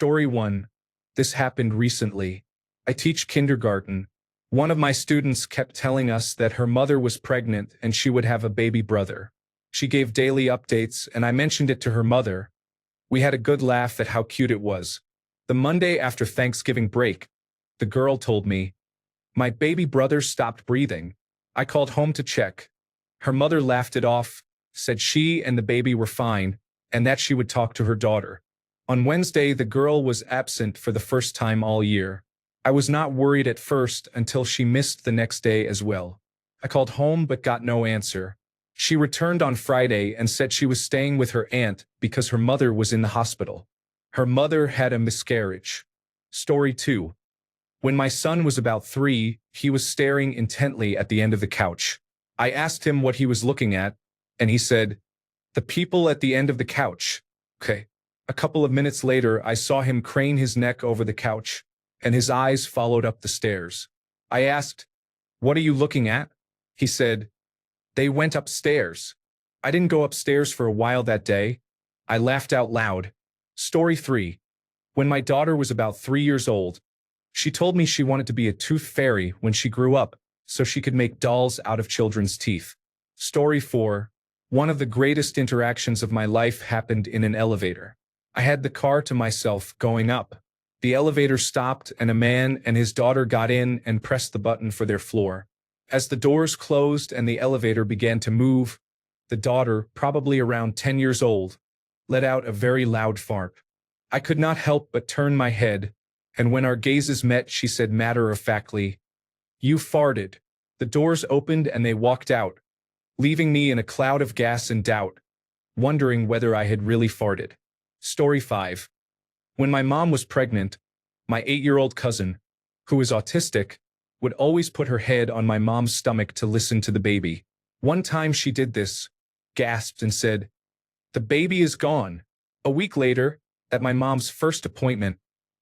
Story 1. This happened recently. I teach kindergarten. One of my students kept telling us that her mother was pregnant and she would have a baby brother. She gave daily updates and I mentioned it to her mother. We had a good laugh at how cute it was. The Monday after Thanksgiving break, the girl told me, "My baby brother stopped breathing." I called home to check. Her mother laughed it off, said she and the baby were fine, and that she would talk to her daughter. On Wednesday, the girl was absent for the first time all year. I was not worried at first until she missed the next day as well. I called home but got no answer. She returned on Friday and said she was staying with her aunt because her mother was in the hospital. Her mother had a miscarriage. Story 2. When my son was about 3, he was staring intently at the end of the couch. I asked him what he was looking at, and he said, "The people at the end of the couch." Okay. A couple of minutes later, I saw him crane his neck over the couch, and his eyes followed up the stairs. I asked, "What are you looking at?" He said, "They went upstairs." I didn't go upstairs for a while that day. I laughed out loud. Story 3. When my daughter was about 3 years old, she told me she wanted to be a tooth fairy when she grew up, so she could make dolls out of children's teeth. Story 4. One of the greatest interactions of my life happened in an elevator. I had the car to myself going up. The elevator stopped and a man and his daughter got in and pressed the button for their floor. As the doors closed and the elevator began to move, the daughter, probably around 10 years old, let out a very loud fart. I could not help but turn my head, and when our gazes met, she said matter-of-factly, "You farted." The doors opened and they walked out, leaving me in a cloud of gas and doubt, wondering whether I had really farted. Story 5. When my mom was pregnant, my 8-year-old cousin, who is autistic, would always put her head on my mom's stomach to listen to the baby. One time she did this, gasped and said, "The baby is gone." A week later, at my mom's first appointment,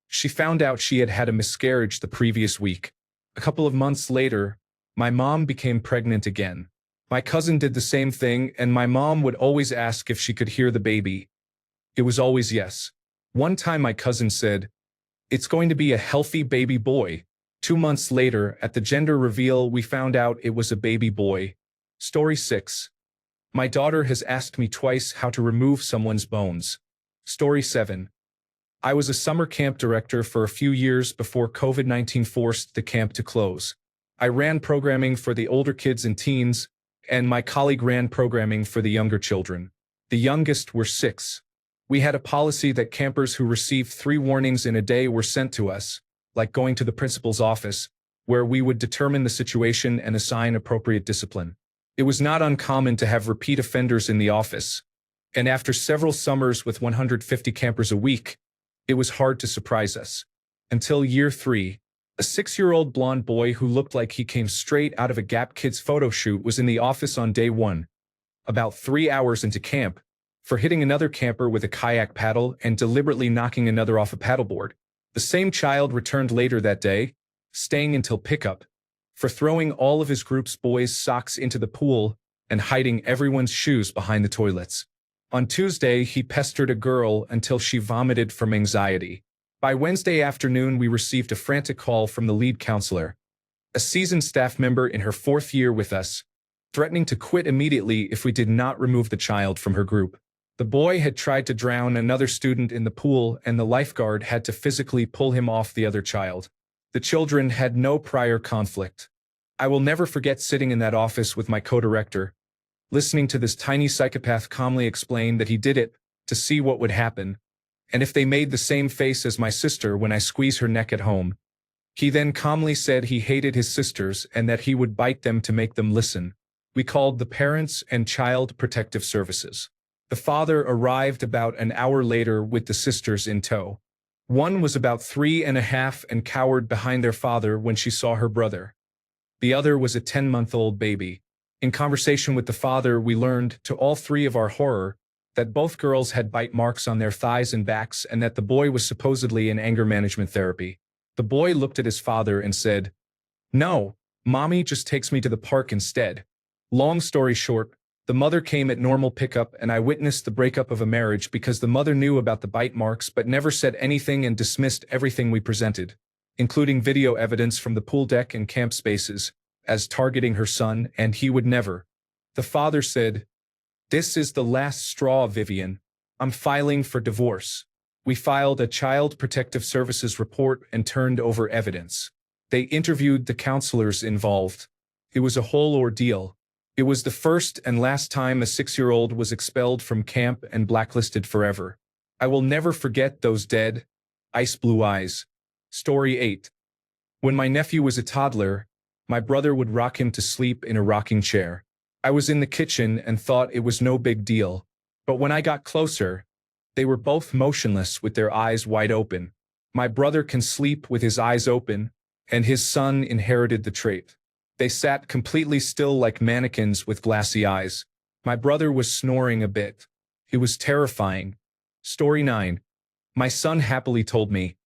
she found out she had had a miscarriage the previous week. A couple of months later, my mom became pregnant again. My cousin did the same thing, and my mom would always ask if she could hear the baby. It was always yes. One time my cousin said, "It's going to be a healthy baby boy." 2 months later, at the gender reveal, we found out it was a baby boy. Story 6. My daughter has asked me twice how to remove someone's bones. Story 7. I was a summer camp director for a few years before COVID-19 forced the camp to close. I ran programming for the older kids and teens, and my colleague ran programming for the younger children. The youngest were 6. We had a policy that campers who received 3 warnings in a day were sent to us, like going to the principal's office, where we would determine the situation and assign appropriate discipline. It was not uncommon to have repeat offenders in the office, and after several summers with 150 campers a week, it was hard to surprise us. Until year 3, a 6-year-old blonde boy who looked like he came straight out of a Gap Kids photo shoot was in the office on day 1, about 3 hours into camp, for hitting another camper with a kayak paddle and deliberately knocking another off a paddleboard. The same child returned later that day, staying until pickup, for throwing all of his group's boys' socks into the pool and hiding everyone's shoes behind the toilets. On Tuesday, he pestered a girl until she vomited from anxiety. By Wednesday afternoon, we received a frantic call from the lead counselor, a seasoned staff member in her 4th year with us, threatening to quit immediately if we did not remove the child from her group. The boy had tried to drown another student in the pool, and the lifeguard had to physically pull him off the other child. The children had no prior conflict. I will never forget sitting in that office with my co-director, listening to this tiny psychopath calmly explain that he did it to see what would happen, and if they made the same face as my sister when I squeezed her neck at home. He then calmly said he hated his sisters and that he would bite them to make them listen. We called the Parents and Child Protective Services. The father arrived about an hour later with the sisters in tow. One was about 3.5 and cowered behind their father when she saw her brother. The other was a 10-month-old baby. In conversation with the father, we learned, to all 3 of our horror, that both girls had bite marks on their thighs and backs and that the boy was supposedly in anger management therapy. The boy looked at his father and said, "No, Mommy just takes me to the park instead." Long story short, The mother came at normal pickup and I witnessed the breakup of a marriage because the mother knew about the bite marks but never said anything and dismissed everything we presented, including video evidence from the pool deck and camp spaces, as targeting her son, and he would never. The father said, "This is the last straw, Vivian. I'm filing for divorce." We filed a Child Protective Services report and turned over evidence. They interviewed the counselors involved. It was a whole ordeal. It was the first and last time a 6-year-old was expelled from camp and blacklisted forever. I will never forget those dead, ice blue eyes. Story 8. When my nephew was a toddler, my brother would rock him to sleep in a rocking chair. I was in the kitchen and thought it was no big deal. But when I got closer, they were both motionless with their eyes wide open. My brother can sleep with his eyes open, and his son inherited the trait. They sat completely still like mannequins with glassy eyes. My brother was snoring a bit. It was terrifying. Story 9. My son happily told me,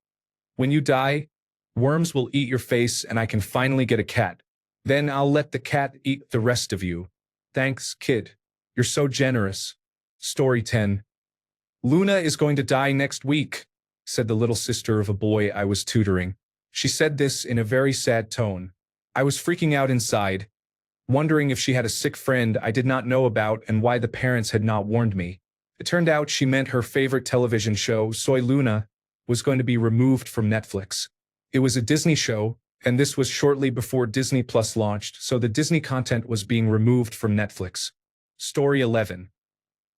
"When you die, worms will eat your face and I can finally get a cat. Then I'll let the cat eat the rest of you. Thanks, kid. You're so generous." Story 10. "Luna is going to die next week," said the little sister of a boy I was tutoring. She said this in a very sad tone. I was freaking out inside, wondering if she had a sick friend I did not know about and why the parents had not warned me. It turned out she meant her favorite television show, Soy Luna, was going to be removed from Netflix. It was a Disney show, and this was shortly before Disney Plus launched, so the Disney content was being removed from Netflix. Story 11.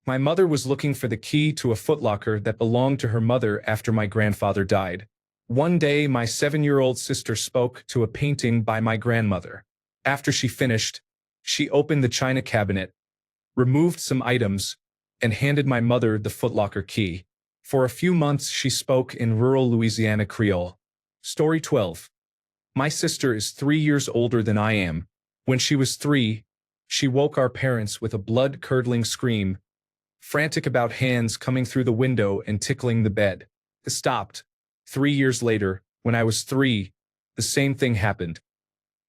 My mother was looking for the key to a footlocker that belonged to her mother after my grandfather died. One day, my 7-year-old sister spoke to a painting by my grandmother. After she finished, she opened the china cabinet, removed some items, and handed my mother the footlocker key. For a few months, she spoke in rural Louisiana Creole. Story 12. My sister is 3 years older than I am. When she was 3, she woke our parents with a blood-curdling scream, frantic about hands coming through the window and tickling the bed. It stopped. 3 years later, when I was 3, the same thing happened.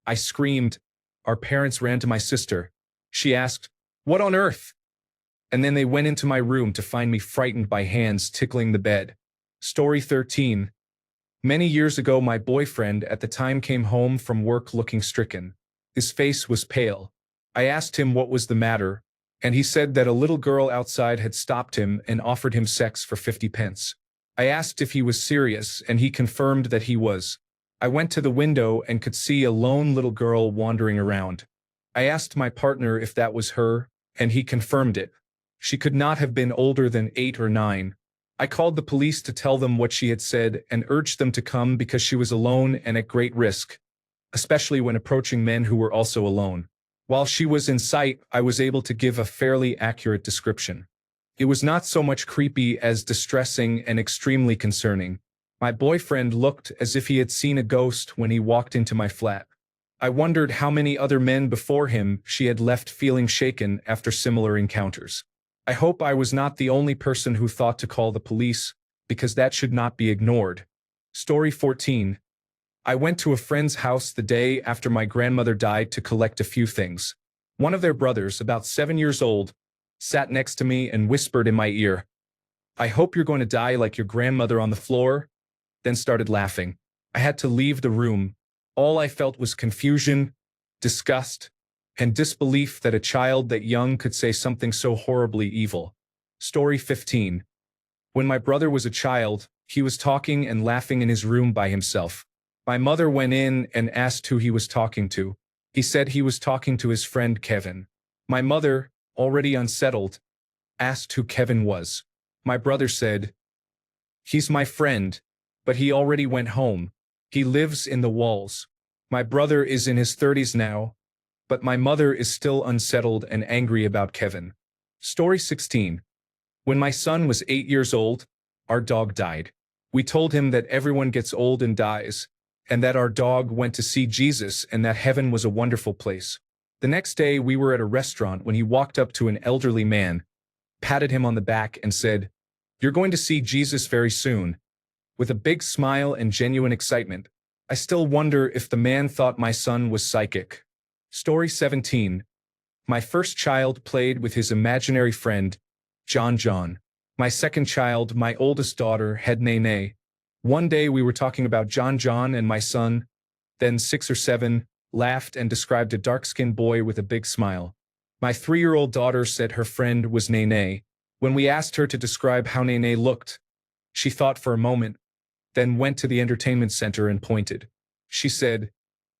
I screamed. Our parents ran to my sister. She asked, "What on earth?" And then they went into my room to find me frightened by hands tickling the bed. Story 13. Many years ago, my boyfriend at the time came home from work looking stricken. His face was pale. I asked him what was the matter, and he said that a little girl outside had stopped him and offered him sex for 50 pence. I asked if he was serious, and he confirmed that he was. I went to the window and could see a lone little girl wandering around. I asked my partner if that was her, and he confirmed it. She could not have been older than 8 or 9. I called the police to tell them what she had said and urged them to come because she was alone and at great risk, especially when approaching men who were also alone. While she was in sight, I was able to give a fairly accurate description. It was not so much creepy as distressing and extremely concerning. My boyfriend looked as if he had seen a ghost when he walked into my flat. I wondered how many other men before him she had left feeling shaken after similar encounters. I hope I was not the only person who thought to call the police, because that should not be ignored. Story 14. I went to a friend's house the day after my grandmother died to collect a few things. One of their brothers, about 7 years old, sat next to me and whispered in my ear, "I hope you're going to die like your grandmother on the floor," then started laughing. I had to leave the room. All I felt was confusion, disgust, and disbelief that a child that young could say something so horribly evil. Story 15. When my brother was a child, he was talking and laughing in his room by himself. My mother went in and asked who he was talking to. He said he was talking to his friend Kevin. My mother, already unsettled, asked who Kevin was. My brother said, "He's my friend, but he already went home. He lives in the walls." My brother is in his 30s now, but my mother is still unsettled and angry about Kevin. Story 16. When my son was 8 years old, our dog died. We told him that everyone gets old and dies, and that our dog went to see Jesus and that heaven was a wonderful place. The next day, we were at a restaurant when he walked up to an elderly man, patted him on the back, and said, "You're going to see Jesus very soon," with a big smile and genuine excitement. I still wonder if the man thought my son was psychic. Story 17. My first child played with his imaginary friend, John. My second child, my oldest daughter, had Nene. One day we were talking about John and my son, then 6 or 7, laughed and described a dark-skinned boy with a big smile. My 3-year-old daughter said her friend was Nene. When we asked her to describe how Nene looked, she thought for a moment, then went to the entertainment center and pointed. She said,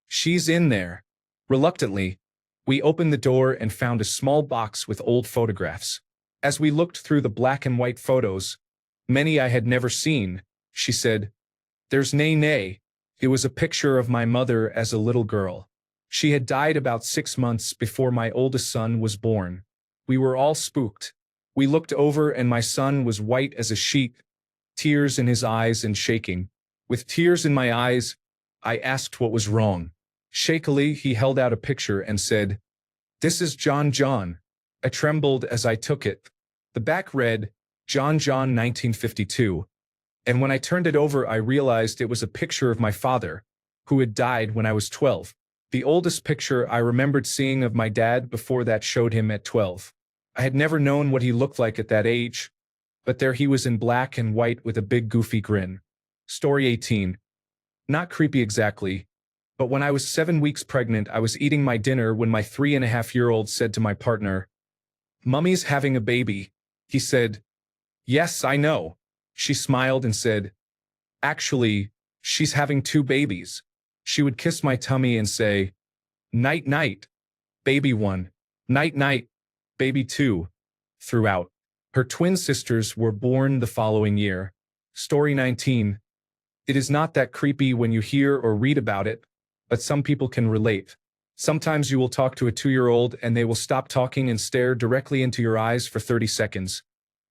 "She's in there." Reluctantly, we opened the door and found a small box with old photographs. As we looked through the black and white photos, many I had never seen, she said, "There's Nene." It was a picture of my mother as a little girl. She had died about 6 months before my oldest son was born. We were all spooked. We looked over and my son was white as a sheet, tears in his eyes and shaking. With tears in my eyes, I asked what was wrong. Shakily, he held out a picture and said, "This is John." I trembled as I took it. The back read, John 1952. And when I turned it over, I realized it was a picture of my father, who had died when I was 12. The oldest picture I remembered seeing of my dad before that showed him at 12. I had never known what he looked like at that age, but there he was in black and white with a big goofy grin. Story 18. Not creepy exactly, but when I was 7 weeks pregnant, I was eating my dinner when my 3.5-year-old said to my partner, "Mummy's having a baby." He said, "Yes, I know." She smiled and said, "Actually, she's having 2 babies." She would kiss my tummy and say, "Night night, baby 1, night night, baby 2, throughout. Her twin sisters were born the following year. Story 19. It is not that creepy when you hear or read about it, but some people can relate. Sometimes you will talk to a 2-year-old and they will stop talking and stare directly into your eyes for 30 seconds,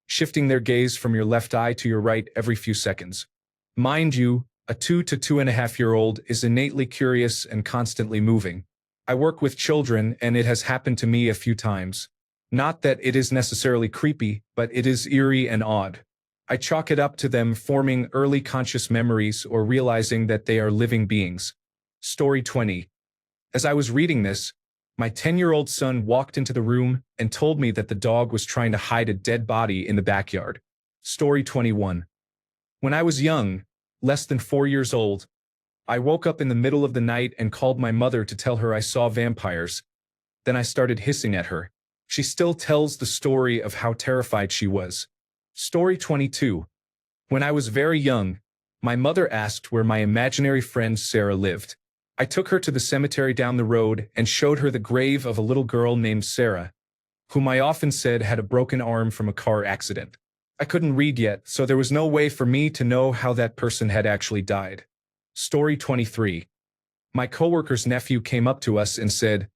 shifting their gaze from your left eye to your right every few seconds. Mind you, a 2 to 2.5-year-old is innately curious and constantly moving. I work with children and it has happened to me a few times. Not that it is necessarily creepy, but it is eerie and odd. I chalk it up to them forming early conscious memories or realizing that they are living beings. Story 20. As I was reading this, my 10-year-old son walked into the room and told me that the dog was trying to hide a dead body in the backyard. Story 21. When I was young, less than 4 years old, I woke up in the middle of the night and called my mother to tell her I saw vampires. Then I started hissing at her. She still tells the story of how terrified she was. Story 22. When I was very young, my mother asked where my imaginary friend Sarah lived. I took her to the cemetery down the road and showed her the grave of a little girl named Sarah, whom I often said had a broken arm from a car accident. I couldn't read yet, so there was no way for me to know how that person had actually died. Story 23. My coworker's nephew came up to us and said,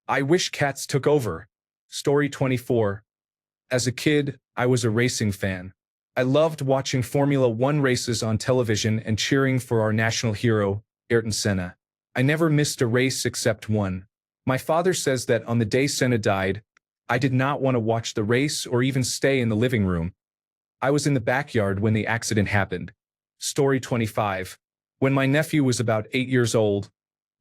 "I wish cats took over." Story 24. As a kid, I was a racing fan. I loved watching Formula 1 races on television and cheering for our national hero, Ayrton Senna. I never missed a race except one. My father says that on the day Senna died, I did not want to watch the race or even stay in the living room. I was in the backyard when the accident happened. Story 25. When my nephew was about 8 years old,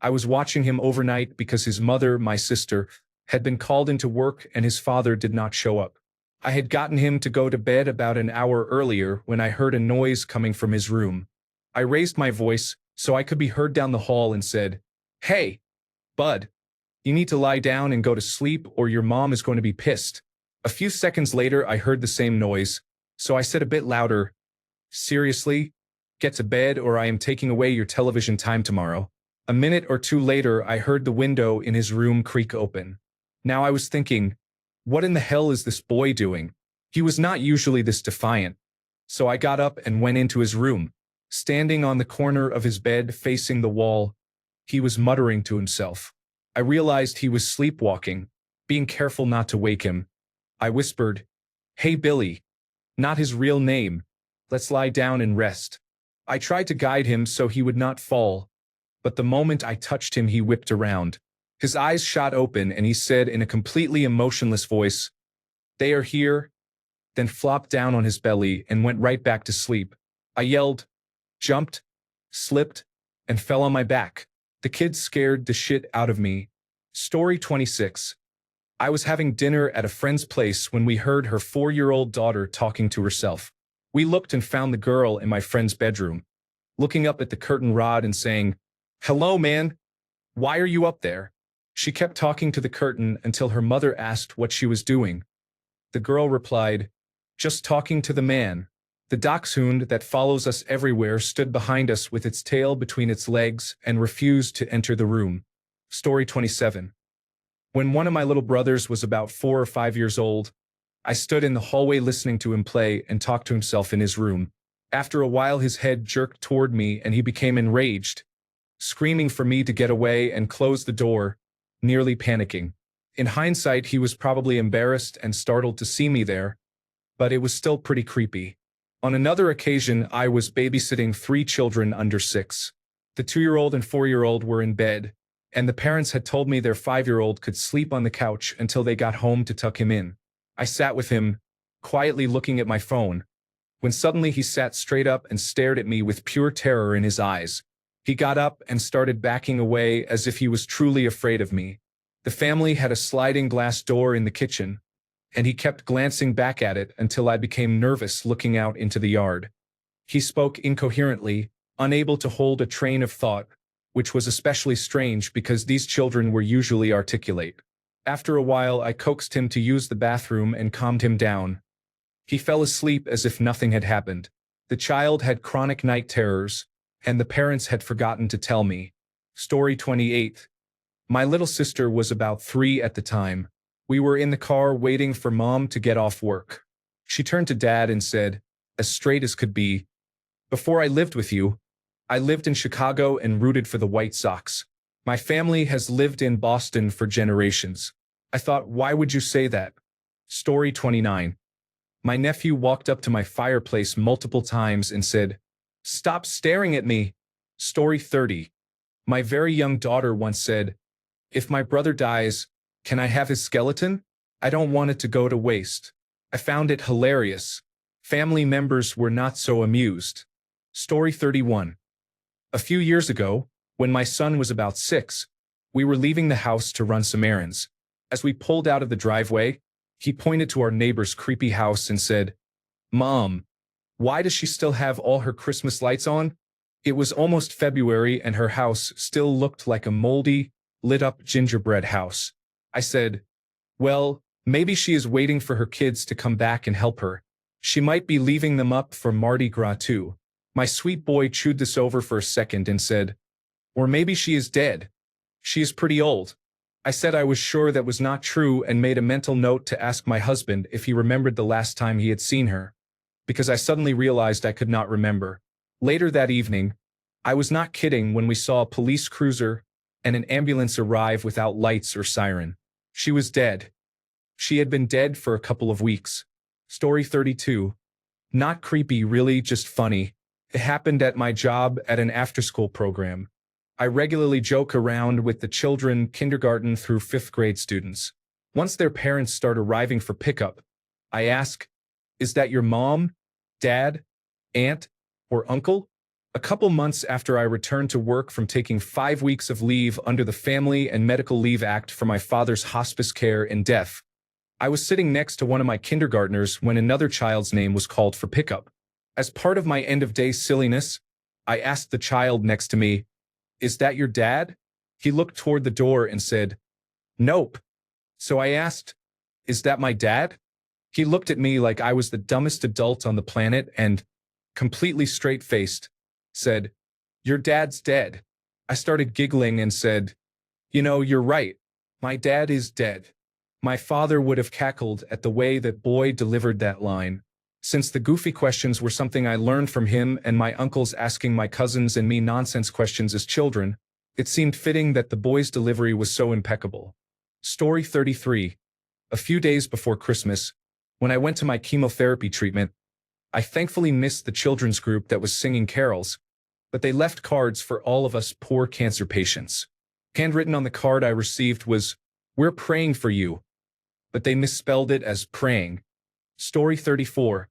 I was watching him overnight because his mother, my sister, had been called into work and his father did not show up. I had gotten him to go to bed about an hour earlier when I heard a noise coming from his room. I raised my voice so I could be heard down the hall and said, "Hey, bud, you need to lie down and go to sleep or your mom is going to be pissed." A few seconds later, I heard the same noise, so I said a bit louder, "Seriously? Get to bed or I am taking away your television time tomorrow." A minute or two later, I heard the window in his room creak open. Now I was thinking, what in the hell is this boy doing? He was not usually this defiant. So I got up and went into his room. Standing on the corner of his bed facing the wall, he was muttering to himself. I realized he was sleepwalking, being careful not to wake him. I whispered, "Hey Billy," not his real name, "let's lie down and rest." I tried to guide him so he would not fall, but the moment I touched him he whipped around. His eyes shot open and he said in a completely emotionless voice, "They are here," then flopped down on his belly and went right back to sleep. I yelled, jumped, slipped, and fell on my back. The kid scared the shit out of me. Story 26. I was having dinner at a friend's place when we heard her 4-year-old daughter talking to herself. We looked and found the girl in my friend's bedroom, looking up at the curtain rod and saying, "Hello, man. Why are you up there?" She kept talking to the curtain until her mother asked what she was doing. The girl replied, "Just talking to the man." The dachshund that follows us everywhere stood behind us with its tail between its legs and refused to enter the room. Story 27. When one of my little brothers was about 4 or 5 years old, I stood in the hallway listening to him play and talk to himself in his room. After a while, his head jerked toward me and he became enraged, screaming for me to get away and close the door, nearly panicking. In hindsight, he was probably embarrassed and startled to see me there, but it was still pretty creepy. On another occasion, I was babysitting 3 children under 6. The 2-year-old and 4-year-old were in bed, and the parents had told me their 5-year-old could sleep on the couch until they got home to tuck him in. I sat with him, quietly looking at my phone, when suddenly he sat straight up and stared at me with pure terror in his eyes. He got up and started backing away as if he was truly afraid of me. The family had a sliding glass door in the kitchen, and he kept glancing back at it until I became nervous looking out into the yard. He spoke incoherently, unable to hold a train of thought, which was especially strange because these children were usually articulate. After a while, I coaxed him to use the bathroom and calmed him down. He fell asleep as if nothing had happened. The child had chronic night terrors, and the parents had forgotten to tell me. Story 28. My little sister was about 3 at the time. We were in the car waiting for Mom to get off work. She turned to Dad and said, as straight as could be, "Before I lived with you, I lived in Chicago and rooted for the White Sox. My family has lived in Boston for generations." I thought, why would you say that? Story 29. My nephew walked up to my fireplace multiple times and said, "Stop staring at me." Story 30. My very young daughter once said, "If my brother dies, can I have his skeleton? I don't want it to go to waste." I found it hilarious. Family members were not so amused. Story 31. A few years ago, when my son was about 6, we were leaving the house to run some errands. As we pulled out of the driveway, he pointed to our neighbor's creepy house and said, "Mom, why does she still have all her Christmas lights on?" It was almost February and her house still looked like a moldy, lit-up gingerbread house. I said, "Well, maybe she is waiting for her kids to come back and help her. She might be leaving them up for Mardi Gras too." My sweet boy chewed this over for a second and said, "Or maybe she is dead. She is pretty old." I said I was sure that was not true and made a mental note to ask my husband if he remembered the last time he had seen her, because I suddenly realized I could not remember. Later that evening, I was not kidding when we saw a police cruiser and an ambulance arrive without lights or siren. She was dead. She had been dead for a couple of weeks. Story 32. Not creepy, really, just funny. It happened at my job at an after-school program. I regularly joke around with the children, kindergarten through 5th grade students. Once their parents start arriving for pickup, I ask, "Is that your mom, dad, aunt, or uncle?" A couple months after I returned to work from taking 5 weeks of leave under the Family and Medical Leave Act for my father's hospice care and death, I was sitting next to one of my kindergartners when another child's name was called for pickup. As part of my end-of-day silliness, I asked the child next to me, "Is that your dad?" He looked toward the door and said, "Nope." So I asked, "Is that my dad?" He looked at me like I was the dumbest adult on the planet and, completely straight-faced, said, "Your dad's dead." I started giggling and said, "You know, you're right. My dad is dead." My father would have cackled at the way that boy delivered that line. Since the goofy questions were something I learned from him and my uncles asking my cousins and me nonsense questions as children, it seemed fitting that the boy's delivery was so impeccable. Story 33. A few days before Christmas, when I went to my chemotherapy treatment, I thankfully missed the children's group that was singing carols, but they left cards for all of us poor cancer patients. Handwritten on the card I received was, "We're praying for you," but they misspelled it as praying. Story 34.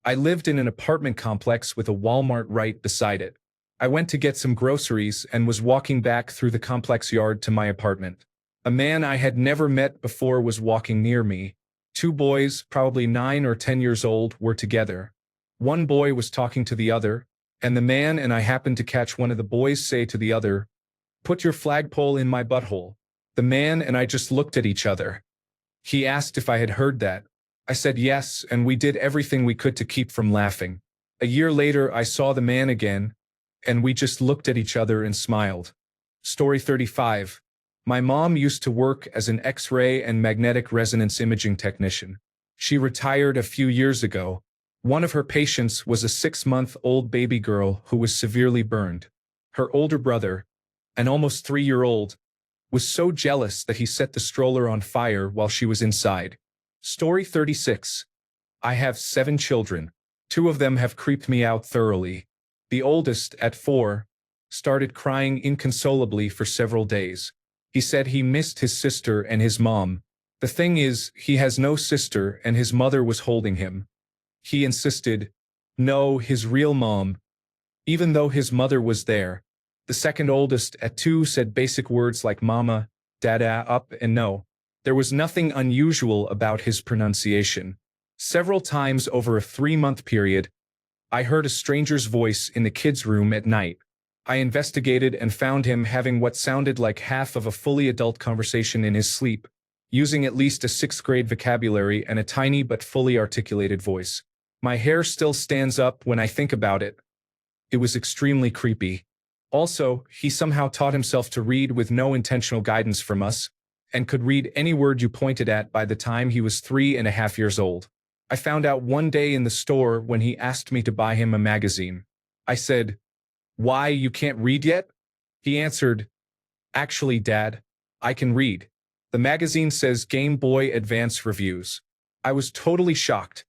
I lived in an apartment complex with a Walmart right beside it. I went to get some groceries and was walking back through the complex yard to my apartment. A man I had never met before was walking near me. Two boys, probably 9 or 10 years old, were together. One boy was talking to the other, and the man and I happened to catch one of the boys say to the other, "Put your flagpole in my butthole." The man and I just looked at each other. He asked if I had heard that. I said yes, and we did everything we could to keep from laughing. A year later, I saw the man again, and we just looked at each other and smiled. Story 35. My mom used to work as an X-ray and magnetic resonance imaging technician. She retired a few years ago. One of her patients was a 6-month-old baby girl who was severely burned. Her older brother, an almost 3-year-old, was so jealous that he set the stroller on fire while she was inside. Story 36. I have 7 children. 2 of them have creeped me out thoroughly. The oldest, at 4, started crying inconsolably for several days. He said he missed his sister and his mom. The thing is, he has no sister and his mother was holding him. He insisted, no, his real mom, even though his mother was there. The second oldest, at 2, said basic words like mama, dada, up, and no. There was nothing unusual about his pronunciation. Several times over a 3-month period, I heard a stranger's voice in the kids' room at night. I investigated and found him having what sounded like half of a fully adult conversation in his sleep, using at least a 6th-grade vocabulary and a tiny but fully articulated voice. My hair still stands up when I think about it. It was extremely creepy. Also, he somehow taught himself to read with no intentional guidance from us, and could read any word you pointed at by the time he was 3.5 years old. I found out one day in the store when he asked me to buy him a magazine. I said, "Why, you can't read yet?" He answered, "Actually, Dad, I can read. The magazine says Game Boy Advance reviews." I was totally shocked,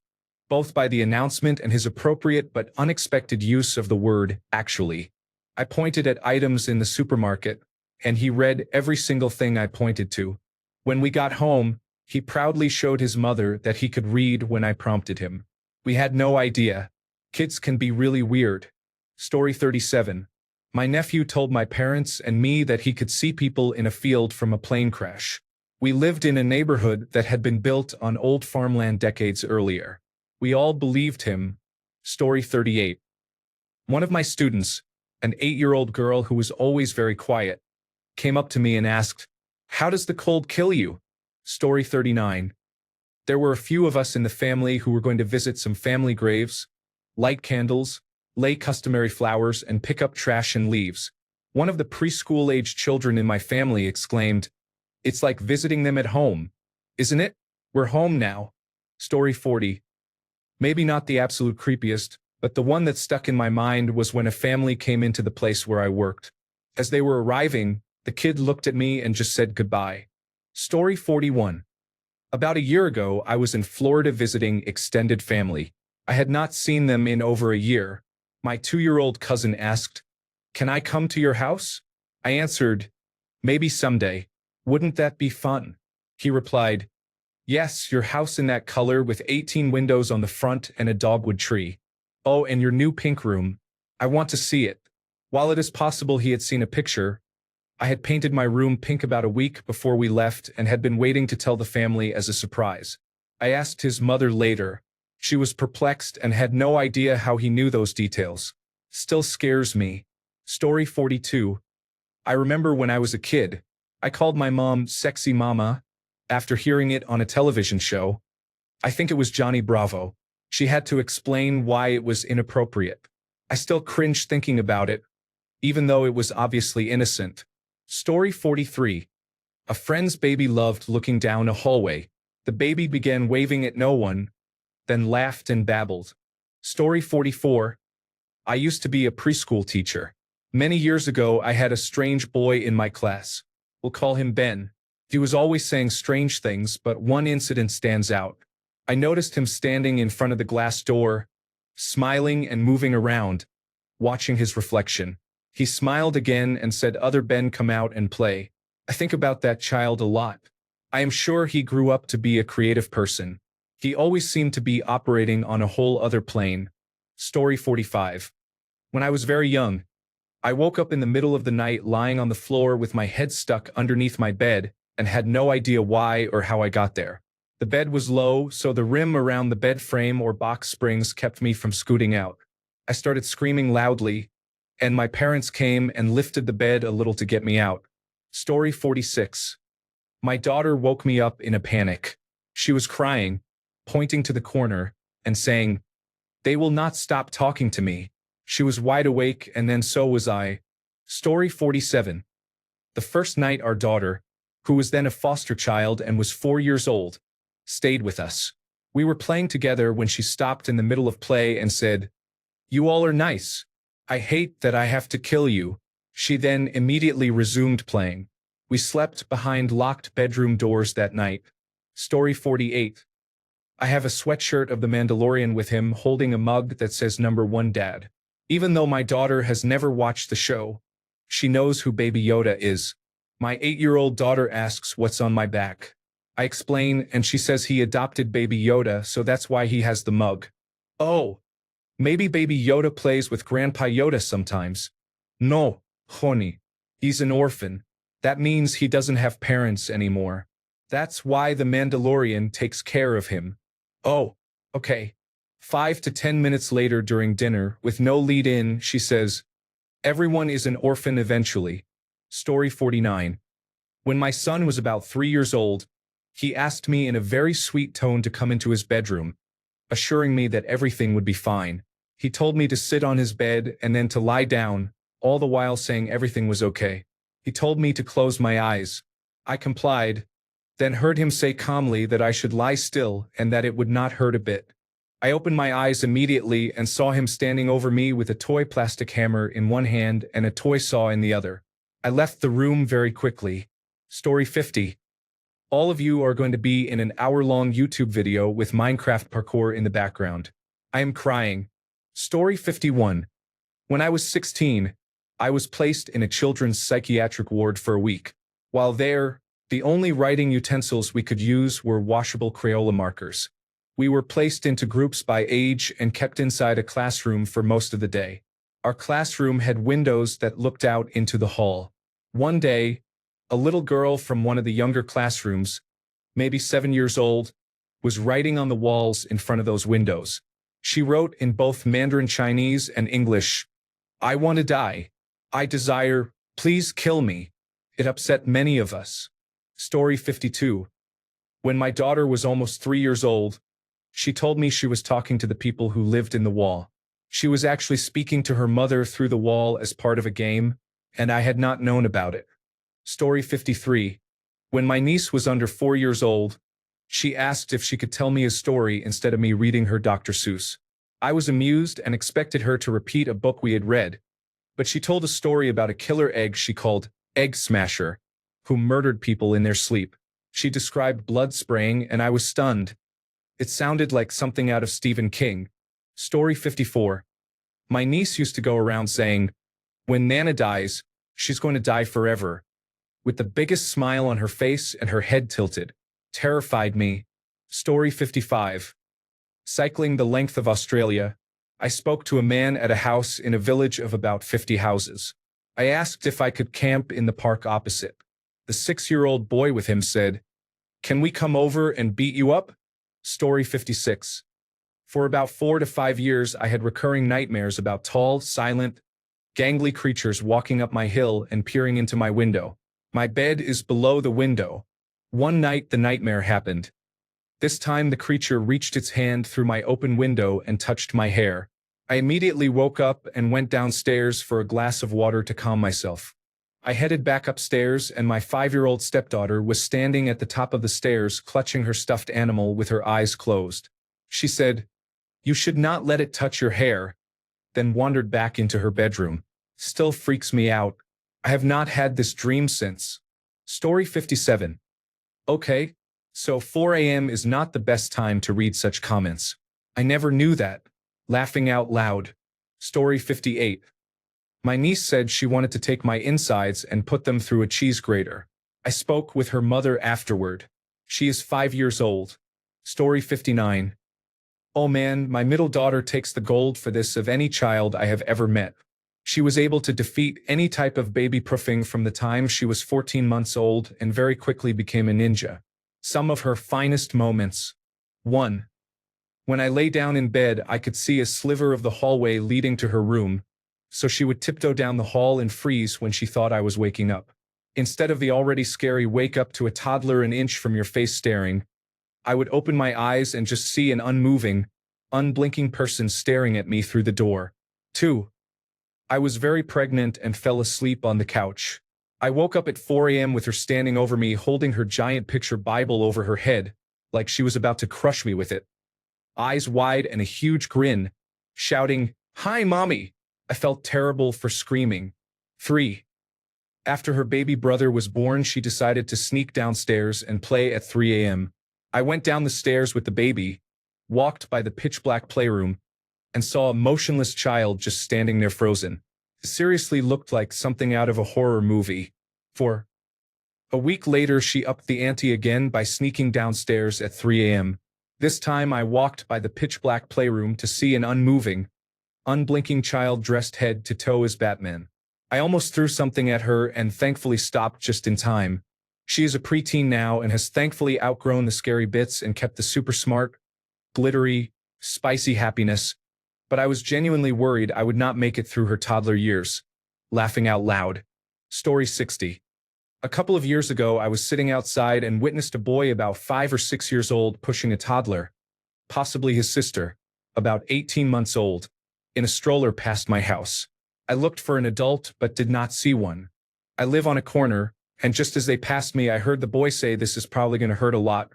both by the announcement and his appropriate but unexpected use of the word actually. I pointed at items in the supermarket, and he read every single thing I pointed to. When we got home, he proudly showed his mother that he could read when I prompted him. We had no idea. Kids can be really weird. Story 37. My nephew told my parents and me that he could see people in a field from a plane crash. We lived in a neighborhood that had been built on old farmland decades earlier. We all believed him. Story 38. One of my students, an 8-year-old girl who was always very quiet, came up to me and asked, "How does the cold kill you?" Story 39. There were a few of us in the family who were going to visit some family graves, light candles, lay customary flowers, and pick up trash and leaves. One of the preschool-aged children in my family exclaimed, "It's like visiting them at home, isn't it? We're home now." Story 40. Maybe not the absolute creepiest, but the one that stuck in my mind was when a family came into the place where I worked. As they were arriving, the kid looked at me and just said goodbye. Story 41. About a year ago, I was in Florida visiting extended family. I had not seen them in over a year. My 2-year-old cousin asked, "Can I come to your house?" I answered, "Maybe someday. Wouldn't that be fun?" He replied, "Yes, your house in that color with 18 windows on the front and a dogwood tree. Oh, and your new pink room. I want to see it." While it is possible he had seen a picture, I had painted my room pink about a week before we left and had been waiting to tell the family as a surprise. I asked his mother later. She was perplexed and had no idea how he knew those details. Still scares me. Story 42. I remember when I was a kid, I called my mom sexy mama after hearing it on a television show. I think it was Johnny Bravo. She had to explain why it was inappropriate. I still cringe thinking about it, even though it was obviously innocent. Story 43. A friend's baby loved looking down a hallway. The baby began waving at no one, then laughed and babbled. Story 44. I used to be a preschool teacher. Many years ago, I had a strange boy in my class. We'll call him Ben. He was always saying strange things, but one incident stands out. I noticed him standing in front of the glass door, smiling and moving around, watching his reflection. He smiled again and said, "Other Ben, come out and play." I think about that child a lot. I am sure he grew up to be a creative person. He always seemed to be operating on a whole other plane. Story 45. When I was very young, I woke up in the middle of the night lying on the floor with my head stuck underneath my bed, and had no idea why or how I got there. The bed was low, so the rim around the bed frame or box springs kept me from scooting out. I started screaming loudly, and my parents came and lifted the bed a little to get me out. Story 46. My daughter woke me up in a panic. She was crying, pointing to the corner, and saying, "They will not stop talking to me." She was wide awake, and then so was I. Story 47. The first night our daughter, who was then a foster child and was 4 years old, stayed with us. We were playing together when she stopped in the middle of play and said, "You all are nice. I hate that I have to kill you." She then immediately resumed playing. We slept behind locked bedroom doors that night. Story 48. I have a sweatshirt of the Mandalorian with him holding a mug that says #1 Dad. Even though my daughter has never watched the show, she knows who Baby Yoda is. My 8-year-old daughter asks what's on my back. I explain, and she says he adopted Baby Yoda, so that's why he has the mug. Oh, maybe Baby Yoda plays with Grandpa Yoda sometimes. No, honey. He's an orphan. That means he doesn't have parents anymore. That's why the Mandalorian takes care of him. Oh, okay. 5 to 10 minutes later during dinner, with no lead-in, she says, "Everyone is an orphan eventually." Story 49. When my son was about 3 years old, he asked me in a very sweet tone to come into his bedroom, assuring me that everything would be fine. He told me to sit on his bed and then to lie down, all the while saying everything was okay. He told me to close my eyes. I complied, then heard him say calmly that I should lie still and that it would not hurt a bit. I opened my eyes immediately and saw him standing over me with a toy plastic hammer in one hand and a toy saw in the other. I left the room very quickly. Story 50. All of you are going to be in an hour-long YouTube video with Minecraft parkour in the background. I am crying. Story 51. When I was 16, I was placed in a children's psychiatric ward for a week. While there, the only writing utensils we could use were washable Crayola markers. We were placed into groups by age and kept inside a classroom for most of the day. Our classroom had windows that looked out into the hall. One day, a little girl from one of the younger classrooms, maybe 7 years old, was writing on the walls in front of those windows. She wrote in both Mandarin Chinese and English, "I want to die. I desire, please kill me." It upset many of us. Story 52. When my daughter was almost 3 years old, she told me she was talking to the people who lived in the wall. She was actually speaking to her mother through the wall as part of a game, and I had not known about it. Story 53. When my niece was under 4 years old, she asked if she could tell me a story instead of me reading her Dr. Seuss. I was amused and expected her to repeat a book we had read, but she told a story about a killer egg she called Egg Smasher, who murdered people in their sleep. She described blood spraying, and I was stunned. It sounded like something out of Stephen King. Story 54. My niece used to go around saying, "When Nana dies, she's going to die forever," with the biggest smile on her face and her head tilted. Terrified me. Story 55. Cycling the length of Australia, I spoke to a man at a house in a village of about 50 houses. I asked if I could camp in the park opposite. The 6-year-old boy with him said, "Can we come over and beat you up?" Story 56. For about 4 to 5 years, I had recurring nightmares about tall, silent, gangly creatures walking up my hill and peering into my window. My bed is below the window. One night the nightmare happened. This time the creature reached its hand through my open window and touched my hair. I immediately woke up and went downstairs for a glass of water to calm myself. I headed back upstairs, and my 5-year-old stepdaughter was standing at the top of the stairs clutching her stuffed animal with her eyes closed. She said, "You should not let it touch your hair," then wandered back into her bedroom. Still freaks me out. I have not had this dream since. Story 57. Okay, so 4 a.m. is not the best time to read such comments. I never knew that. Laughing out loud. Story 58. My niece said she wanted to take my insides and put them through a cheese grater. I spoke with her mother afterward. She is 5 years old. Story 59. Oh man, my middle daughter takes the gold for this of any child I have ever met. She was able to defeat any type of baby proofing from the time she was 14 months old and very quickly became a ninja. Some of her finest moments. 1. When I lay down in bed, I could see a sliver of the hallway leading to her room, so she would tiptoe down the hall and freeze when she thought I was waking up. Instead of the already scary wake up to a toddler an inch from your face staring, I would open my eyes and just see an unmoving, unblinking person staring at me through the door. 2. I was very pregnant and fell asleep on the couch. I woke up at 4 a.m. with her standing over me holding her giant picture Bible over her head, like she was about to crush me with it. Eyes wide and a huge grin, shouting, "Hi, Mommy!" I felt terrible for screaming. 3. After her baby brother was born, she decided to sneak downstairs and play at 3 a.m. I went down the stairs with the baby, walked by the pitch-black playroom, and saw a motionless child just standing there frozen. It seriously looked like something out of a horror movie. 4. A week later, she upped the ante again by sneaking downstairs at 3 a.m. This time I walked by the pitch-black playroom to see an unmoving, unblinking child dressed head to toe as Batman. I almost threw something at her and thankfully stopped just in time. She is a preteen now and has thankfully outgrown the scary bits and kept the super smart, glittery, spicy happiness, but I was genuinely worried I would not make it through her toddler years. Laughing out loud. Story 60. A couple of years ago, I was sitting outside and witnessed a boy about 5 or 6 years old pushing a toddler, possibly his sister, about 18 months old, in a stroller past my house. I looked for an adult but did not see one. I live on a corner, and just as they passed me, I heard the boy say, "This is probably going to hurt a lot."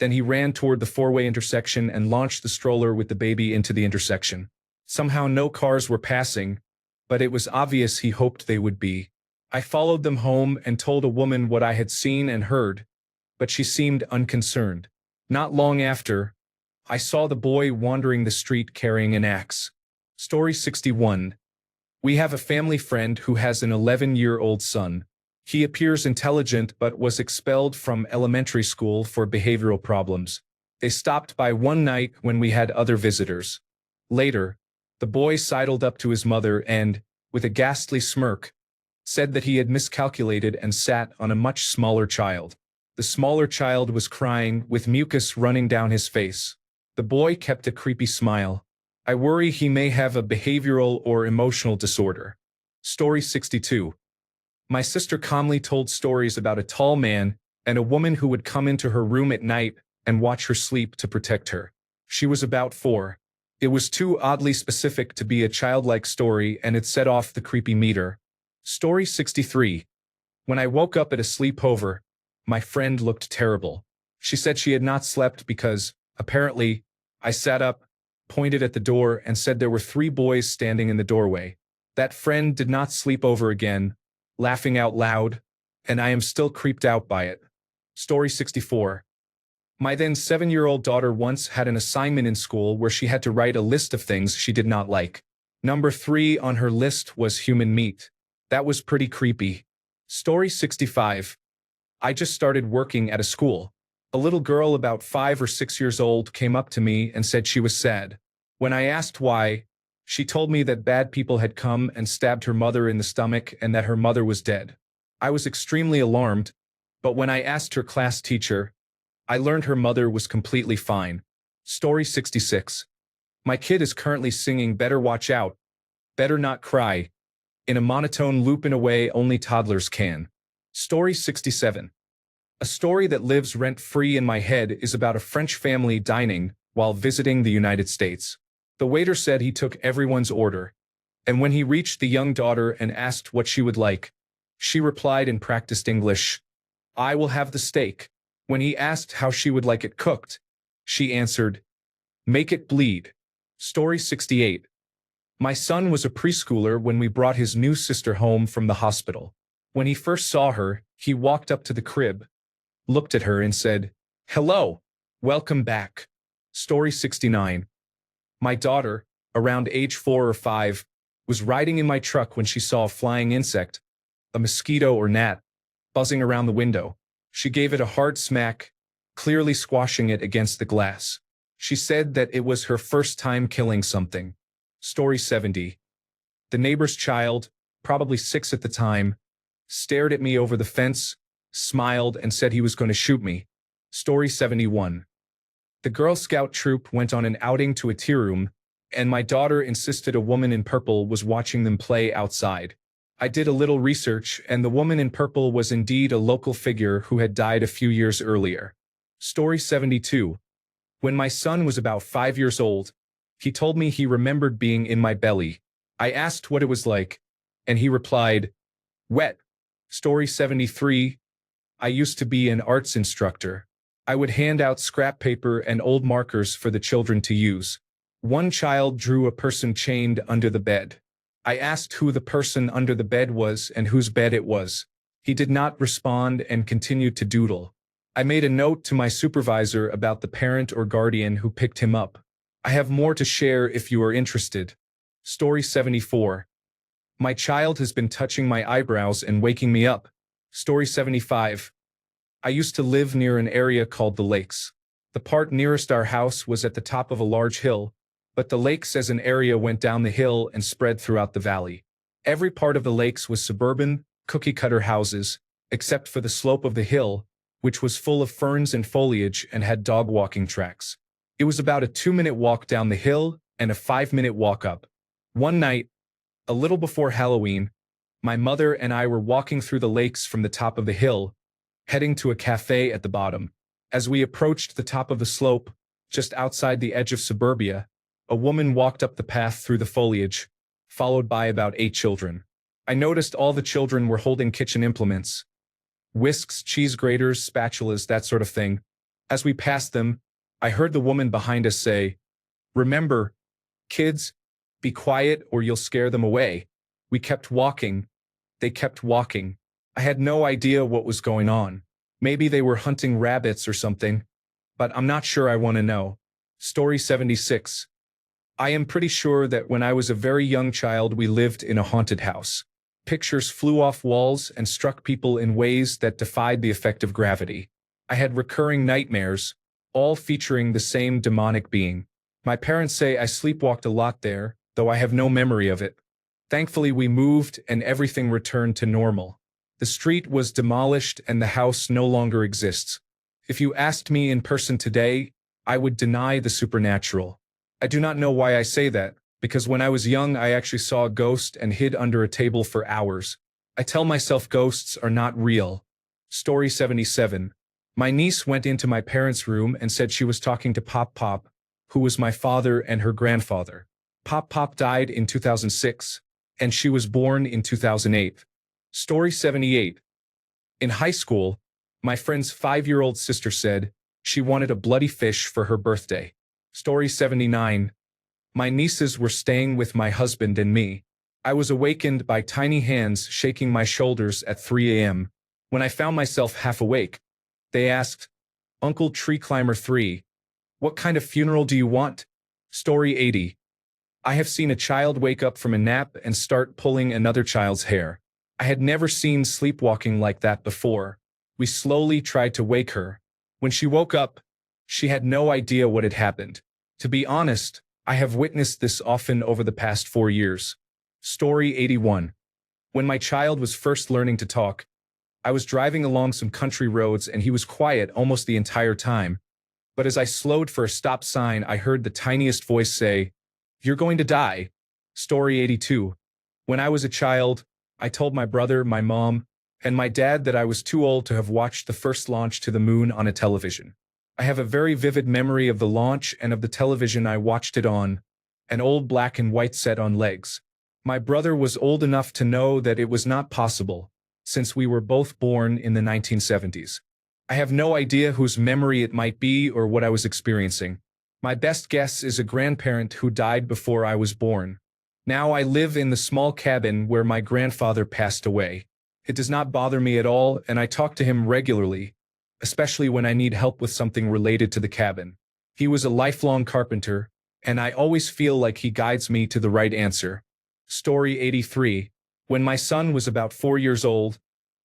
Then he ran toward the four-way intersection and launched the stroller with the baby into the intersection. Somehow no cars were passing, but it was obvious he hoped they would be. I followed them home and told a woman what I had seen and heard, but she seemed unconcerned. Not long after, I saw the boy wandering the street carrying an axe. Story 61. We have a family friend who has an 11-year-old son. He appears intelligent but was expelled from elementary school for behavioral problems. They stopped by one night when we had other visitors. Later, the boy sidled up to his mother and, with a ghastly smirk, said that he had miscalculated and sat on a much smaller child. The smaller child was crying, with mucus running down his face. The boy kept a creepy smile. I worry he may have a behavioral or emotional disorder. Story 62. My sister calmly told stories about a tall man and a woman who would come into her room at night and watch her sleep to protect her. She was about 4. It was too oddly specific to be a childlike story, and it set off the creepy meter. Story 63. When I woke up at a sleepover, my friend looked terrible. She said she had not slept because, apparently, I sat up, pointed at the door, and said there were 3 boys standing in the doorway. That friend did not sleep over again, laughing out loud, and I am still creeped out by it. Story 64. My then 7-year-old daughter once had an assignment in school where she had to write a list of things she did not like. Number 3 on her list was human meat. That was pretty creepy. Story 65. I just started working at a school. A little girl about 5 or 6 years old came up to me and said she was sad. When I asked why, she told me that bad people had come and stabbed her mother in the stomach and that her mother was dead. I was extremely alarmed, but when I asked her class teacher, I learned her mother was completely fine. Story 66. My kid is currently singing "Better Watch Out, Better Not Cry" in a monotone loop in a way only toddlers can. Story 67. A story that lives rent-free in my head is about a French family dining while visiting the United States. The waiter said he took everyone's order, and when he reached the young daughter and asked what she would like, she replied in practiced English, "I will have the steak." When he asked how she would like it cooked, she answered, "Make it bleed." Story 68. My son was a preschooler when we brought his new sister home from the hospital. When he first saw her, he walked up to the crib, looked at her and said, "Hello, welcome back." Story 69. My daughter, around age 4 or 5, was riding in my truck when she saw a flying insect, a mosquito or gnat, buzzing around the window. She gave it a hard smack, clearly squashing it against the glass. She said that it was her first time killing something. Story 70. The neighbor's child, probably 6 at the time, stared at me over the fence, smiled, and said he was going to shoot me. Story 71. The Girl Scout troop went on an outing to a tea room, and my daughter insisted a woman in purple was watching them play outside. I did a little research, and the woman in purple was indeed a local figure who had died a few years earlier. Story 72. When my son was about 5 years old, he told me he remembered being in my belly. I asked what it was like, and he replied, "Wet." Story 73. I used to be an arts instructor. I would hand out scrap paper and old markers for the children to use. One child drew a person chained under the bed. I asked who the person under the bed was and whose bed it was. He did not respond and continued to doodle. I made a note to my supervisor about the parent or guardian who picked him up. I have more to share if you are interested. Story 74. My child has been touching my eyebrows and waking me up. Story 75. I used to live near an area called the Lakes. The part nearest our house was at the top of a large hill, but the Lakes as an area went down the hill and spread throughout the valley. Every part of the Lakes was suburban, cookie-cutter houses, except for the slope of the hill, which was full of ferns and foliage and had dog-walking tracks. It was about a 2-minute walk down the hill and a 5-minute walk up. One night, a little before Halloween, my mother and I were walking through the Lakes from the top of the hill, heading to a cafe at the bottom. As we approached the top of the slope, just outside the edge of suburbia, a woman walked up the path through the foliage, followed by about 8 children. I noticed all the children were holding kitchen implements. Whisks, cheese graters, spatulas, that sort of thing. As we passed them, I heard the woman behind us say, "Remember, kids, be quiet or you'll scare them away." We kept walking. They kept walking. I had no idea what was going on. Maybe they were hunting rabbits or something, but I'm not sure I want to know. Story 76. I am pretty sure that when I was a very young child we lived in a haunted house. Pictures flew off walls and struck people in ways that defied the effect of gravity. I had recurring nightmares, all featuring the same demonic being. My parents say I sleepwalked a lot there, though I have no memory of it. Thankfully we moved and everything returned to normal. The street was demolished and the house no longer exists. If you asked me in person today, I would deny the supernatural. I do not know why I say that, because when I was young I actually saw a ghost and hid under a table for hours. I tell myself ghosts are not real. Story 77. My niece went into my parents' room and said she was talking to Pop Pop, who was my father and her grandfather. Pop Pop died in 2006, and she was born in 2008. Story 78. In high school, my friend's 5-year-old sister said she wanted a bloody fish for her birthday. Story 79. My nieces were staying with my husband and me. I was awakened by tiny hands shaking my shoulders at 3 a.m. When I found myself half awake, they asked, "Uncle Tree Climber 3, what kind of funeral do you want?" Story 80. I have seen a child wake up from a nap and start pulling another child's hair. I had never seen sleepwalking like that before. We slowly tried to wake her. When she woke up, she had no idea what had happened. To be honest, I have witnessed this often over the past 4 years. Story 81. When my child was first learning to talk, I was driving along some country roads and he was quiet almost the entire time. But as I slowed for a stop sign, I heard the tiniest voice say, "You're going to die." Story 82. When I was a child, I told my brother, my mom, and my dad that I was too old to have watched the first launch to the moon on a television. I have a very vivid memory of the launch and of the television I watched it on, an old black and white set on legs. My brother was old enough to know that it was not possible, since we were both born in the 1970s. I have no idea whose memory it might be or what I was experiencing. My best guess is a grandparent who died before I was born. Now I live in the small cabin where my grandfather passed away. It does not bother me at all, and I talk to him regularly, especially when I need help with something related to the cabin. He was a lifelong carpenter, and I always feel like he guides me to the right answer. Story 83. When my son was about 4 years old,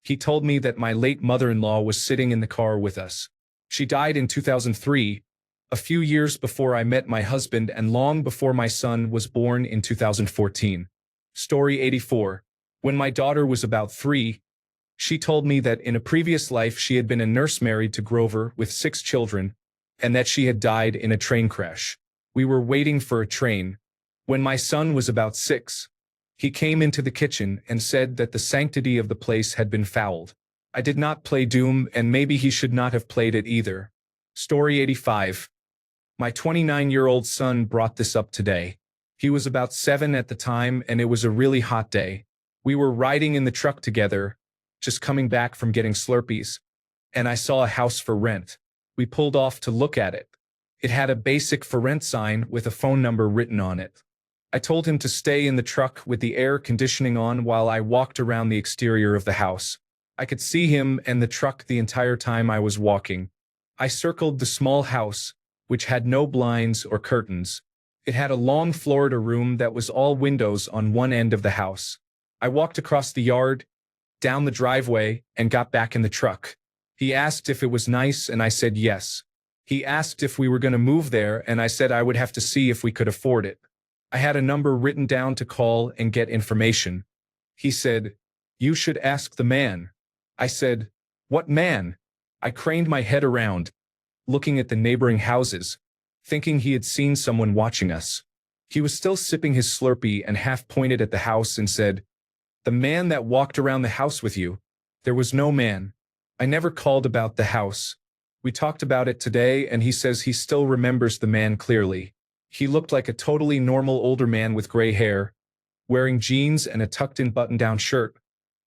he told me that my late mother-in-law was sitting in the car with us. She died in 2003, a few years before I met my husband and long before my son was born in 2014. Story 84. When my daughter was about 3, she told me that in a previous life she had been a nurse married to Grover with 6 children, and that she had died in a train crash. We were waiting for a train. When my son was about 6, he came into the kitchen and said that the sanctity of the place had been fouled. I did not play Doom, and maybe he should not have played it either. Story 85. My 29-year-old son brought this up today. He was about 7 at the time, and it was a really hot day. We were riding in the truck together, just coming back from getting Slurpees, and I saw a house for rent. We pulled off to look at it. It had a basic for rent sign with a phone number written on it. I told him to stay in the truck with the air conditioning on while I walked around the exterior of the house. I could see him and the truck the entire time I was walking. I circled the small house, which had no blinds or curtains. It had a long Florida room that was all windows on one end of the house. I walked across the yard, down the driveway, and got back in the truck. He asked if it was nice, and I said yes. He asked if we were going to move there, and I said I would have to see if we could afford it. I had a number written down to call and get information. He said, "You should ask the man." I said, "What man?" I craned my head around, looking at the neighboring houses, thinking he had seen someone watching us. He was still sipping his Slurpee and half pointed at the house and said, "The man that walked around the house with you." There was no man. I never called about the house. We talked about it today, and he says he still remembers the man clearly. He looked like a totally normal older man with gray hair, wearing jeans and a tucked-in button-down shirt,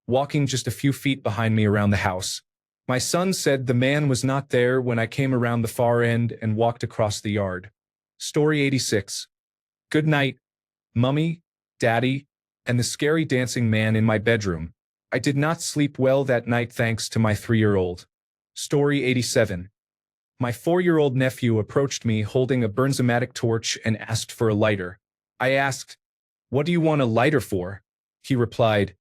walking just a few feet behind me around the house. My son said the man was not there when I came around the far end and walked across the yard. Story 86. Good night, Mummy, Daddy, and the scary dancing man in my bedroom. I did not sleep well that night thanks to my 3-year-old. Story 87. My 4-year-old nephew approached me holding a Bernzomatic torch and asked for a lighter. I asked, "What do you want a lighter for?" He replied,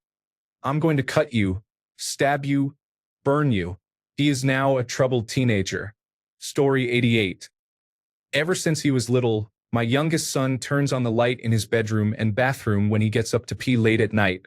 "I'm going to cut you, stab you, burn you." He is now a troubled teenager. Story 88. Ever since he was little, my youngest son turns on the light in his bedroom and bathroom when he gets up to pee late at night.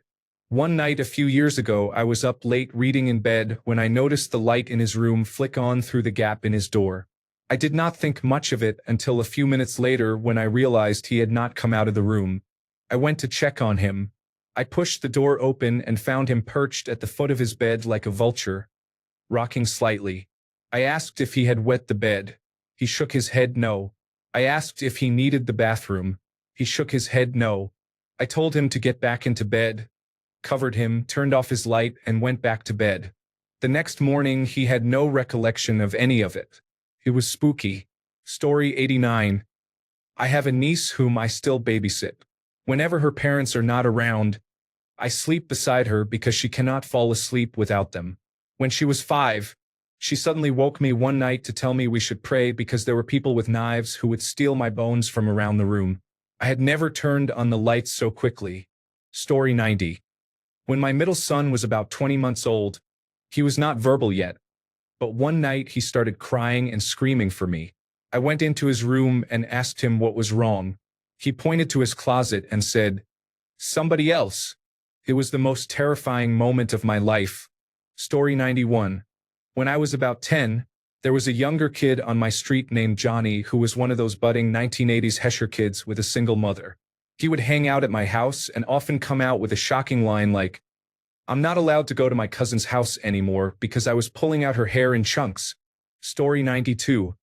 One night a few years ago, I was up late reading in bed when I noticed the light in his room flick on through the gap in his door. I did not think much of it until a few minutes later when I realized he had not come out of the room. I went to check on him. I pushed the door open and found him perched at the foot of his bed like a vulture, rocking slightly. I asked if he had wet the bed. He shook his head no. I asked if he needed the bathroom. He shook his head no. I told him to get back into bed, covered him, turned off his light, and went back to bed. The next morning, he had no recollection of any of it. It was spooky. Story 89. I have a niece whom I still babysit. Whenever her parents are not around, I sleep beside her because she cannot fall asleep without them. When she was 5, she suddenly woke me one night to tell me we should pray because there were people with knives who would steal my bones from around the room. I had never turned on the lights so quickly. Story 90. When my middle son was about 20 months old, he was not verbal yet, but one night he started crying and screaming for me. I went into his room and asked him what was wrong. He pointed to his closet and said, "Somebody else." It was the most terrifying moment of my life. Story 91. When I was about 10, there was a younger kid on my street named Johnny who was one of those budding 1980s Hesher kids with a single mother. He would hang out at my house and often come out with a shocking line like, "I'm not allowed to go to my cousin's house anymore because I was pulling out her hair in chunks." Story 92.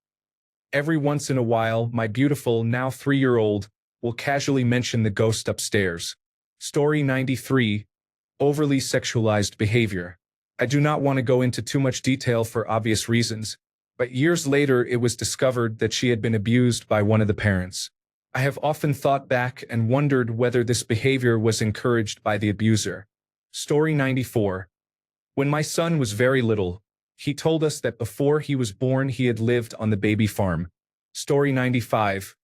Every once in a while, my beautiful, now 3-year-old, will casually mention the ghost upstairs. Story 93. Overly sexualized behavior. I do not want to go into too much detail for obvious reasons, but years later it was discovered that she had been abused by one of the parents. I have often thought back and wondered whether this behavior was encouraged by the abuser. Story 94. When my son was very little, he told us that before he was born he had lived on the baby farm. Story 95.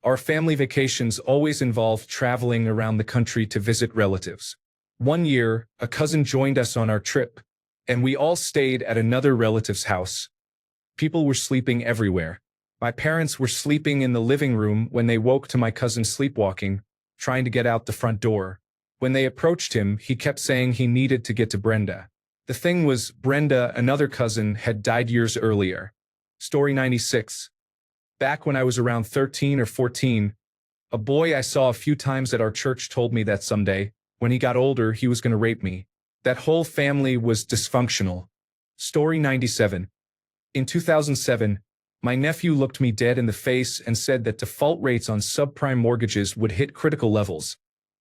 Our family vacations always involved traveling around the country to visit relatives. One year, a cousin joined us on our trip, and we all stayed at another relative's house. People were sleeping everywhere. My parents were sleeping in the living room when they woke to my cousin sleepwalking, trying to get out the front door. When they approached him, he kept saying he needed to get to Brenda. The thing was, Brenda, another cousin, had died years earlier. Story 96. Back when I was around 13 or 14, a boy I saw a few times at our church told me that someday, when he got older, he was going to rape me. That whole family was dysfunctional. Story 97. In 2007, my nephew looked me dead in the face and said that default rates on subprime mortgages would hit critical levels,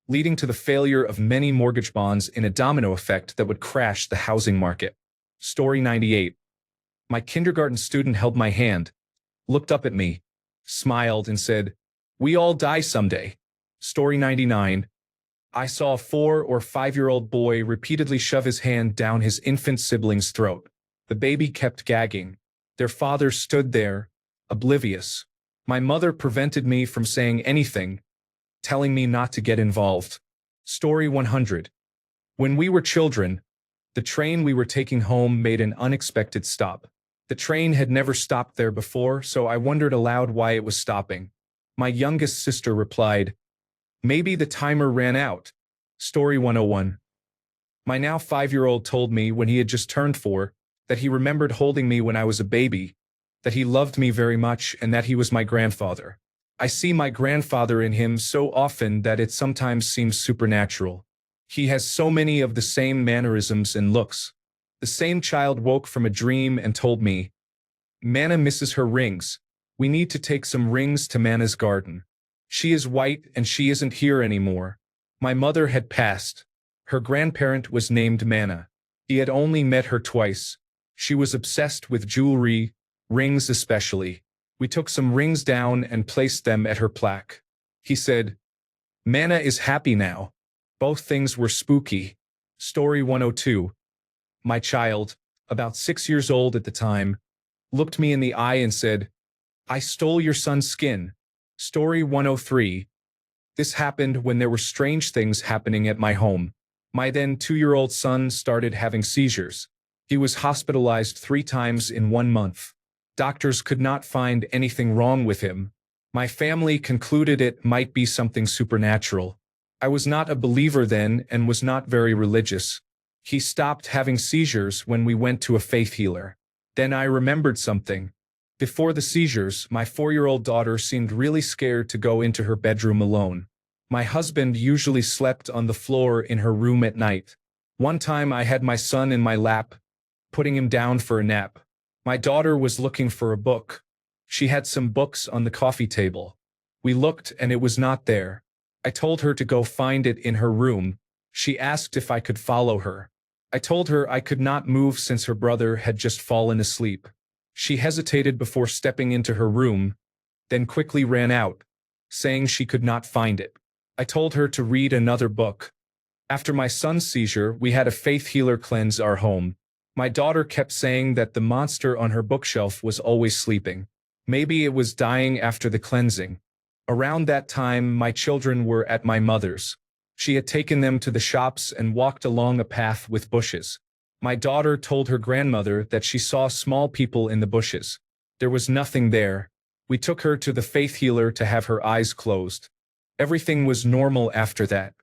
leading to the failure of many mortgage bonds in a domino effect that would crash the housing market. Story 98. My kindergarten student held my hand, looked up at me, smiled, and said, "We all die someday." Story 99. I saw a 4 or 5-year-old boy repeatedly shove his hand down his infant sibling's throat. The baby kept gagging. Their father stood there, oblivious. My mother prevented me from saying anything, telling me not to get involved. Story 100. When we were children, the train we were taking home made an unexpected stop. The train had never stopped there before, so I wondered aloud why it was stopping. My youngest sister replied, "Maybe the timer ran out." Story 101. My now 5-year-old told me when he had just turned 4, that he remembered holding me when I was a baby, that he loved me very much, and that he was my grandfather. I see my grandfather in him so often that it sometimes seems supernatural. He has so many of the same mannerisms and looks. The same child woke from a dream and told me, "Mana misses her rings. We need to take some rings to Mana's garden. She is white and she isn't here anymore." My mother had passed. Her grandparent was named Mana. He had only met her twice. She was obsessed with jewelry, rings especially. We took some rings down and placed them at her plaque. He said, "Mana is happy now." Both things were spooky. Story 102. My child, about 6 years old at the time, looked me in the eye and said, "I stole your son's skin." Story 103. This happened when there were strange things happening at my home. My then 2-year-old son started having seizures. He was hospitalized 3 times in 1 month. Doctors could not find anything wrong with him. My family concluded it might be something supernatural. I was not a believer then and was not very religious. He stopped having seizures when we went to a faith healer. Then I remembered something. Before the seizures, my 4-year-old daughter seemed really scared to go into her bedroom alone. My husband usually slept on the floor in her room at night. One time I had my son in my lap, putting him down for a nap. My daughter was looking for a book. She had some books on the coffee table. We looked and it was not there. I told her to go find it in her room. She asked if I could follow her. I told her I could not move since her brother had just fallen asleep. She hesitated before stepping into her room, then quickly ran out, saying she could not find it. I told her to read another book. After my son's seizure, we had a faith healer cleanse our home. My daughter kept saying that the monster on her bookshelf was always sleeping. Maybe it was dying after the cleansing. Around that time, my children were at my mother's. She had taken them to the shops and walked along a path with bushes. My daughter told her grandmother that she saw small people in the bushes. There was nothing there. We took her to the faith healer to have her eyes closed. Everything was normal after that.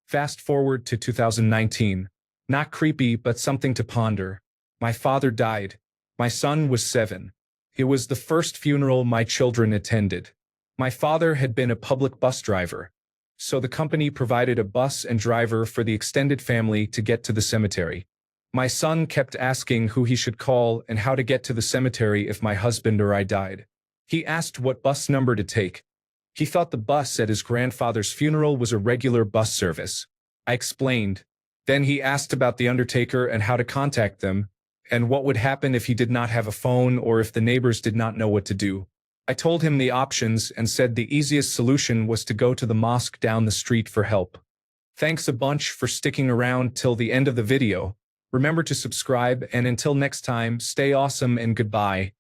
Fast forward to 2019. Not creepy, but something to ponder. My father died. My son was 7. It was the first funeral my children attended. My father had been a public bus driver, so the company provided a bus and driver for the extended family to get to the cemetery. My son kept asking who he should call and how to get to the cemetery if my husband or I died. He asked what bus number to take. He thought the bus at his grandfather's funeral was a regular bus service. I explained. Then he asked about the undertaker and how to contact them, and what would happen if he did not have a phone or if the neighbors did not know what to do. I told him the options and said the easiest solution was to go to the mosque down the street for help. Thanks a bunch for sticking around till the end of the video. Remember to subscribe, and until next time, stay awesome and goodbye.